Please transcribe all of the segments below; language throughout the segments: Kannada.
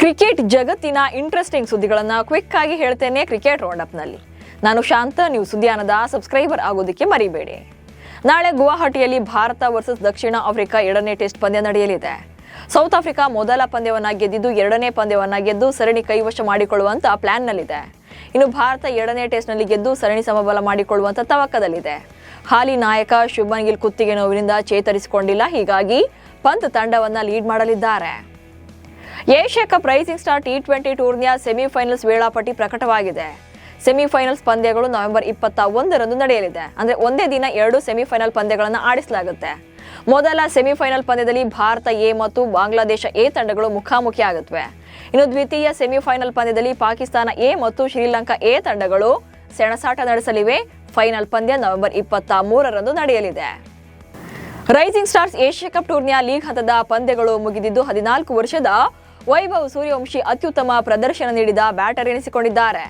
ಕ್ರಿಕೆಟ್ ಜಗತ್ತಿನ ಇಂಟ್ರೆಸ್ಟಿಂಗ್ ಸುದ್ದಿಗಳನ್ನು ಕ್ವಿಕ್ ಆಗಿ ಹೇಳ್ತೇನೆ ಕ್ರಿಕೆಟ್ ರೌಂಡಪ್ನಲ್ಲಿ. ನಾನು ಶಾಂತ. ನೀವು ಸುದ್ದಿಯಾನದ ಸಬ್ಸ್ಕ್ರೈಬರ್ ಆಗೋದಕ್ಕೆ ಮರಿಬೇಡಿ. ನಾಳೆ ಗುವಾಹಟಿಯಲ್ಲಿ ಭಾರತ ವರ್ಸಸ್ ದಕ್ಷಿಣ ಆಫ್ರಿಕಾ ಎರಡನೇ ಟೆಸ್ಟ್ ಪಂದ್ಯ ನಡೆಯಲಿದೆ. ಸೌತ್ ಆಫ್ರಿಕಾ ಮೊದಲ ಪಂದ್ಯವನ್ನ ಗೆದ್ದಿದ್ದು ಎರಡನೇ ಪಂದ್ಯವನ್ನ ಗೆದ್ದು ಸರಣಿ ಕೈವಶ ಮಾಡಿಕೊಳ್ಳುವಂತ ಪ್ಲಾನ್ನಲ್ಲಿದೆ. ಇನ್ನು ಭಾರತ ಎರಡನೇ ಟೆಸ್ಟ್ನಲ್ಲಿ ಗೆದ್ದು ಸರಣಿ ಸಮಬಲ ಮಾಡಿಕೊಳ್ಳುವಂತ ತವಕದಲ್ಲಿದೆ. ಹಾಲಿ ನಾಯಕ ಶುಭ್ಮನ್ ಗಿಲ್ ಕುತ್ತಿಗೆ ನೋವಿನಿಂದ ಚೇತರಿಸಿಕೊಂಡಿಲ್ಲ. ಹೀಗಾಗಿ ಪಂತ್ ತಂಡವನ್ನ ಲೀಡ್ ಮಾಡಲಿದ್ದಾರೆ. Asia cup rising star T20 ಟೂರ್ನಿಯ ಸೆಮಿಫೈನಲ್ಸ್ ವೇಳಾಪಟ್ಟಿ ಪ್ರಕಟವಾಗಿದೆ. ಸೆಮಿಫೈನಲ್ಸ್ ಪಂದ್ಯಗಳು ನವೆಂಬರ್ 21ರಂದು ನಡೆಯಲಿದೆ. ಅಂದ್ರೆ ಒಂದೇ ದಿನ 2 ಸೆಮಿಫೈನಲ್ ಪಂದ್ಯಗಳನ್ನು ಆಡಿಸಲಾಗುತ್ತೆ. ಮೊದಲ ಸೆಮಿಫೈನಲ್ ಪಂದ್ಯದಲ್ಲಿ ಭಾರತ ಎ ಮತ್ತು ಬಾಂಗ್ಲಾದೇಶ ಎ ತಂಡಗಳು ಮುಖಾಮುಖಿಯಾಗುತ್ತವೆ. ಇನ್ನು ದ್ವಿತೀಯ ಸೆಮಿಫೈನಲ್ ಪಂದ್ಯದಲ್ಲಿ ಪಾಕಿಸ್ತಾನ ಎ ಮತ್ತು ಶ್ರೀಲಂಕಾ ಎ ತಂಡಗಳು ಸೆಣಸಾಟ ನಡೆಸಲಿವೆ. ಫೈನಲ್ ಪಂದ್ಯ ನವೆಂಬರ್ 23ರಂದು ನಡೆಯಲಿದೆ. ರೈಸಿಂಗ್ ಸ್ಟಾರ್ಸ್ ಏಷ್ಯಾ ಕಪ್ ಟೂರ್ನಿಯ ಲೀಗ್ ಹಂತದ ಪಂದ್ಯಗಳು ಮುಗಿದಿದ್ದು 14 ವರ್ಷದ ವೈಭವ್ ಸೂರ್ಯವಂಶಿ ಅತ್ಯುತ್ತಮ ಪ್ರದರ್ಶನ ನೀಡಿದ ಬ್ಯಾಟರ್ ಎನಿಸಿಕೊಂಡಿದ್ದಾರೆ.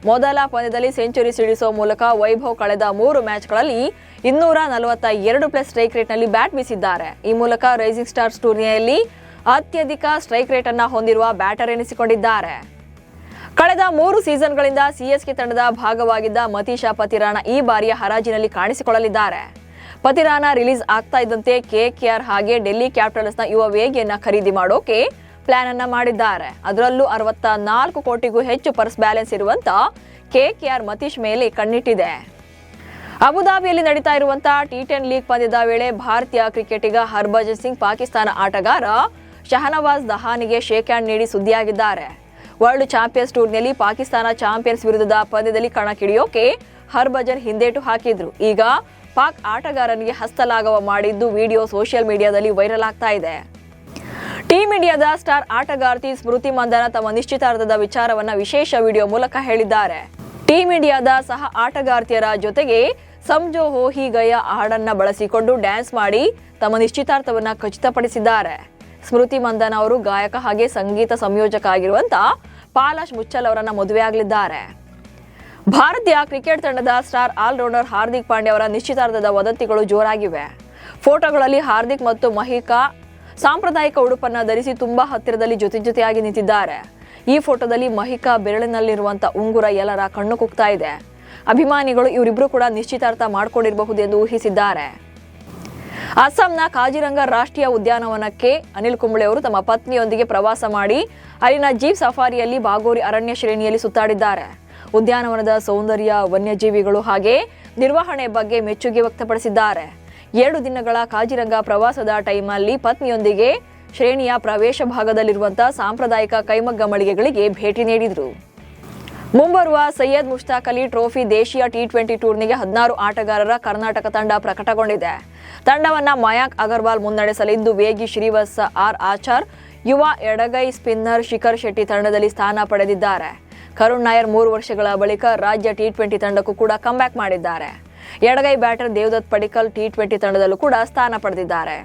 ಮೊದಲ ಪಂದ್ಯದಲ್ಲಿ ಸೆಂಚುರಿ ಸಿಡಿಸುವ ಮೂಲಕ ವೈಭವ್ ಕಳೆದ 3 ಮ್ಯಾಚ್ಗಳಲ್ಲಿ 242+ ಸ್ಟ್ರೈಕ್ ರೇಟ್ನಲ್ಲಿ ಬ್ಯಾಟ್ ಬೀಸಿದ್ದಾರೆ. ಈ ಮೂಲಕ ರೈಸಿಂಗ್ ಸ್ಟಾರ್ಸ್ ಟೂರ್ನಿಯಲ್ಲಿ ಅತ್ಯಧಿಕ ಸ್ಟ್ರೈಕ್ ರೇಟ್ ಅನ್ನು ಹೊಂದಿರುವ ಬ್ಯಾಟರ್ ಎನಿಸಿಕೊಂಡಿದ್ದಾರೆ. ಕಳೆದ 3 ಸೀಸನ್ಗಳಿಂದ ಸಿಎಸ್ಕೆ ತಂಡದ ಭಾಗವಾಗಿದ್ದ ಮತೀಶಾ ಪತಿರಾಣ ಈ ಬಾರಿಯ ಹರಾಜಿನಲ್ಲಿ ಕಾಣಿಸಿಕೊಳ್ಳಲಿದ್ದಾರೆ. ಪತಿರಾಣ ರಿಲೀಸ್ ಆಗ್ತಾ ಇದ್ದಂತೆ KKR ಹಾಗೆ ಡೆಲ್ಲಿ ಕ್ಯಾಪಿಟಲ್ಸ್ನ ಯುವ ವೇಗಿಯನ್ನ ಖರೀದಿ ಮಾಡೋಕೆ ಪ್ಲಾನ್ ಅನ್ನ ಮಾಡಿದ್ದಾರೆ. ಅದರಲ್ಲೂ 64 ಕೋಟಿಗೂ ಹೆಚ್ಚು ಪರ್ಸ್ ಬ್ಯಾಲೆನ್ಸ್ ಇರುವಂತ KKR ಮತೀಶ್ ಮೇಲೆ ಕಣ್ಣಿಟ್ಟಿದೆ. ಅಬುಧಾಬಿಯಲ್ಲಿ ನಡೀತಾ ಇರುವಂತಹ T10 ಲೀಗ್ ಪಂದ್ಯದ ವೇಳೆ ಭಾರತೀಯ ಕ್ರಿಕೆಟಿಗ ಹರ್ಭಜನ್ ಸಿಂಗ್ ಪಾಕಿಸ್ತಾನ ಆಟಗಾರ ಶಹನವಾಜ್ ದಹಾನಿಗೆ ಶೇಕ್ ಹ್ಯಾಂಡ್ ನೀಡಿ ಸುದ್ದಿಯಾಗಿದ್ದಾರೆ. ವರ್ಲ್ಡ್ ಚಾಂಪಿಯನ್ಸ್ ಟೂರ್ನಿಯಲ್ಲಿ ಪಾಕಿಸ್ತಾನ ಚಾಂಪಿಯನ್ಸ್ ವಿರುದ್ಧದ ಪಂದ್ಯದಲ್ಲಿ ಕಣಕ್ಕಿಳಿಯೋಕೆ ಹರ್ಭಜನ್ ಹಿಂದೇಟು ಹಾಕಿದ್ರು. ಈಗ ಪಾಕ್ ಆಟಗಾರನಿಗೆ ಹಸ್ತಲಾಘವ ಮಾಡಿದ್ದು ವಿಡಿಯೋ ಸೋಷಿಯಲ್ ಮೀಡಿಯಾದಲ್ಲಿ ವೈರಲ್ ಆಗ್ತಾ ಇದೆ. ಟೀಮ್ ಇಂಡಿಯಾದ ಸ್ಟಾರ್ ಆಟಗಾರ್ತಿ ಸ್ಮೃತಿ ಮಂದನ ತಮ್ಮ ನಿಶ್ಚಿತಾರ್ಥದ ವಿಚಾರವನ್ನ ವಿಶೇಷ ವಿಡಿಯೋ ಮೂಲಕ ಹೇಳಿದ್ದಾರೆ. ಟೀಮ್ ಇಂಡಿಯಾದ ಸಹ ಆಟಗಾರ್ತಿಯರ ಜೊತೆಗೆ ಸಮಜೋ ಹೋ ಹಿ ಗಯಾ ಹಾಡನ್ನ ಬಳಸಿಕೊಂಡು ಡ್ಯಾನ್ಸ್ ಮಾಡಿ ತಮ್ಮ ನಿಶ್ಚಿತಾರ್ಥವನ್ನ ಖಚಿತಪಡಿಸಿದ್ದಾರೆ. ಸ್ಮೃತಿ ಮಂದನ ಅವರು ಗಾಯಕ ಹಾಗೆ ಸಂಗೀತ ಸಂಯೋಜಕ ಆಗಿರುವಂತ ಪಾಲಾಶ್ ಮುಚ್ಚಲ್ ಅವರನ್ನ ಮದುವೆಯಾಗಲಿದ್ದಾರೆ. ಭಾರತೀಯ ಕ್ರಿಕೆಟ್ ತಂಡದ ಸ್ಟಾರ್ ಆಲ್ರೌಂಡರ್ ಹಾರ್ದಿಕ್ ಪಾಂಡ್ಯ ಅವರ ನಿಶ್ಚಿತಾರ್ಥದ ವದಂತಿಗಳು ಜೋರಾಗಿವೆ. ಫೋಟೋಗಳಲ್ಲಿ ಹಾರ್ದಿಕ್ ಮತ್ತು ಮಹಿಕಾ ಸಾಂಪ್ರದಾಯಿಕ ಉಡುಪನ್ನ ಧರಿಸಿ ತುಂಬಾ ಹತ್ತಿರದಲ್ಲಿ ಜೊತೆಯಾಗಿ ನಿಂತಿದ್ದಾರೆ. ಈ ಫೋಟೋದಲ್ಲಿ ಮಹಿಕಾ ಬೆರಳಿನಲ್ಲಿರುವಂತಹ ಉಂಗುರ ಎಲ್ಲರ ಕಣ್ಣು ಕುಕ್ತಾ ಇದೆ. ಅಭಿಮಾನಿಗಳು ಇವರಿಬ್ರು ಕೂಡ ನಿಶ್ಚಿತಾರ್ಥ ಮಾಡಿಕೊಂಡಿರಬಹುದು ಎಂದು ಊಹಿಸಿದ್ದಾರೆ. ಅಸ್ಸಾಂನ ಕಾಜಿರಂಗ ರಾಷ್ಟ್ರೀಯ ಉದ್ಯಾನವನಕ್ಕೆ ಅನಿಲ್ ಕುಂಬ್ಳೆ ಅವರು ತಮ್ಮ ಪತ್ನಿಯೊಂದಿಗೆ ಪ್ರವಾಸ ಮಾಡಿ ಅಲ್ಲಿನ ಜೀಪ್ ಸಫಾರಿಯಲ್ಲಿ ಬಾಗೋರಿ ಅರಣ್ಯ ಶ್ರೇಣಿಯಲ್ಲಿ ಸುತ್ತಾಡಿದ್ದಾರೆ. ಉದ್ಯಾನವನದ ಸೌಂದರ್ಯ, ವನ್ಯಜೀವಿಗಳು ಹಾಗೆ ನಿರ್ವಹಣೆ ಬಗ್ಗೆ ಮೆಚ್ಚುಗೆ ವ್ಯಕ್ತಪಡಿಸಿದ್ದಾರೆ. 2 ದಿನಗಳ ಕಾಜಿರಂಗ ಪ್ರವಾಸದ ಟೈಮಲ್ಲಿ ಪತ್ನಿಯೊಂದಿಗೆ ಶ್ರೇಣಿಯ ಪ್ರವೇಶ ಭಾಗದಲ್ಲಿರುವಂತಹ ಸಾಂಪ್ರದಾಯಿಕ ಕೈಮಗ್ಗ ಮಳಿಗೆಗಳಿಗೆ ಭೇಟಿ ನೀಡಿದರು. ಮುಂಬರುವ ಸೈಯದ್ ಮುಷ್ತಾಕ್ ಅಲಿ ಟ್ರೋಫಿ ದೇಶೀಯ T20 ಟೂರ್ನಿಗೆ 16 ಆಟಗಾರರ ಕರ್ನಾಟಕ ತಂಡ ಪ್ರಕಟಗೊಂಡಿದೆ. ತಂಡವನ್ನ ಮಯಾಂಕ್ ಅಗರ್ವಾಲ್ ಮುನ್ನಡೆಸಲಿದ್ದು, ವೇಗಿ ಶ್ರೀವತ್ಸ ಆರ್ ಆಚಾರ್, ಯುವ ಎಡಗೈ ಸ್ಪಿನ್ನರ್ ಶಿಖರ್ ಶೆಟ್ಟಿ ತಂಡದಲ್ಲಿ ಸ್ಥಾನ ಪಡೆದಿದ್ದಾರೆ. ಕರುಣ್ ನಾಯರ್ 3 ವರ್ಷಗಳ ಬಳಿಕ ರಾಜ್ಯ T20 ತಂಡಕ್ಕೂ ಕೂಡ ಕಮ್ಬ್ಯಾಕ್ ಮಾಡಿದ್ದಾರೆ. ಎಡಗೈ ಬ್ಯಾಟರ್ ದೇವದತ್ ಪಡಿಕ್ಕಲ್ T20 ತಂಡದಲ್ಲೂ ಕೂಡ ಸ್ಥಾನ ಪಡೆದಿದ್ದಾರೆ.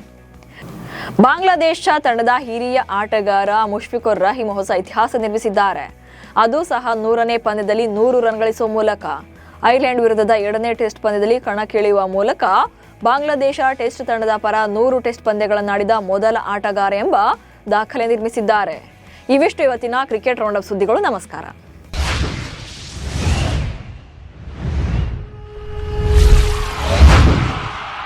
ಬಾಂಗ್ಲಾದೇಶ ತಂಡದ ಹಿರಿಯ ಆಟಗಾರ ಮುಷ್ಫಿಕುರ್ ರಹೀಮ್ ಹೊಸ ಇತಿಹಾಸ ನಿರ್ಮಿಸಿದ್ದಾರೆ. ಅದು ಸಹ 100ನೇ ಪಂದ್ಯದಲ್ಲಿ 100 ರನ್ ಗಳಿಸುವ ಮೂಲಕ. ಐರ್ಲೆಂಡ್ ವಿರುದ್ಧದ 2ನೇ ಟೆಸ್ಟ್ ಪಂದ್ಯದಲ್ಲಿ ಕಣಕ್ಕಿಳಿಯುವ ಮೂಲಕ ಬಾಂಗ್ಲಾದೇಶ ಟೆಸ್ಟ್ ತಂಡದ ಪರ 100 ಟೆಸ್ಟ್ ಪಂದ್ಯಗಳನ್ನಾಡಿದ ಮೊದಲ ಆಟಗಾರ ಎಂಬ ದಾಖಲೆ ನಿರ್ಮಿಸಿದ್ದಾರೆ. ಇವಿಷ್ಟು ಇವತ್ತಿನ ಕ್ರಿಕೆಟ್ ರೌಂಡಪ್ ಸುದ್ದಿಗಳು. ನಮಸ್ಕಾರ.